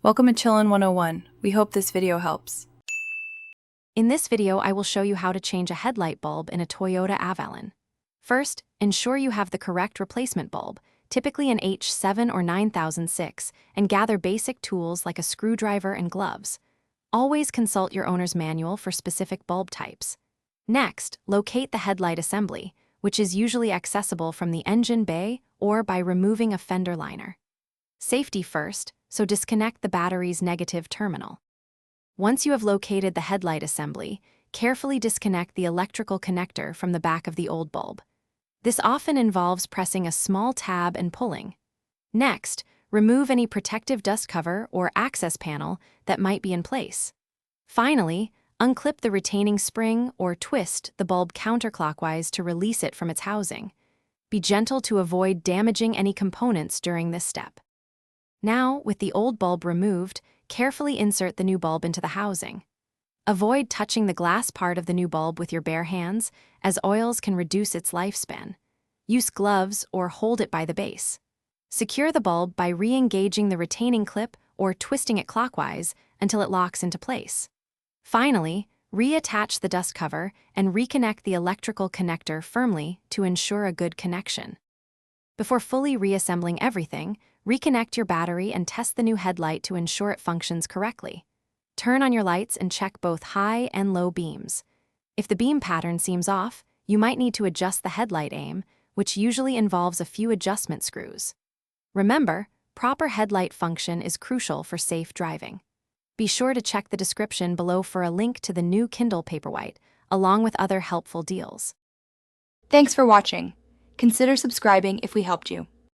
Welcome to Chillin' 101. We hope this video helps. In this video, I will show you how to change a headlight bulb in a Toyota Avalon. First, ensure you have the correct replacement bulb, typically an H7 or 9006, and gather basic tools like a screwdriver and gloves. Always consult your owner's manual for specific bulb types. Next, locate the headlight assembly, which is usually accessible from the engine bay or by removing a fender liner. Safety first, so disconnect the battery's negative terminal. Once you have located the headlight assembly, carefully disconnect the electrical connector from the back of the old bulb. This often involves pressing a small tab and pulling. Next, remove any protective dust cover or access panel that might be in place. Finally, unclip the retaining spring or twist the bulb counterclockwise to release it from its housing. Be gentle to avoid damaging any components during this step. Now, with the old bulb removed, carefully insert the new bulb into the housing. Avoid touching the glass part of the new bulb with your bare hands, as oils can reduce its lifespan. Use gloves or hold it by the base. Secure the bulb by re-engaging the retaining clip or twisting it clockwise until it locks into place. Finally, reattach the dust cover and reconnect the electrical connector firmly to ensure a good connection. Before fully reassembling everything, reconnect your battery and test the new headlight to ensure it functions correctly. Turn on your lights and check both high and low beams. If the beam pattern seems off, you might need to adjust the headlight aim, which usually involves a few adjustment screws. Remember, proper headlight function is crucial for safe driving. Be sure to check the description below for a link to the new Kindle Paperwhite, along with other helpful deals. Thanks for watching. Consider subscribing if we helped you.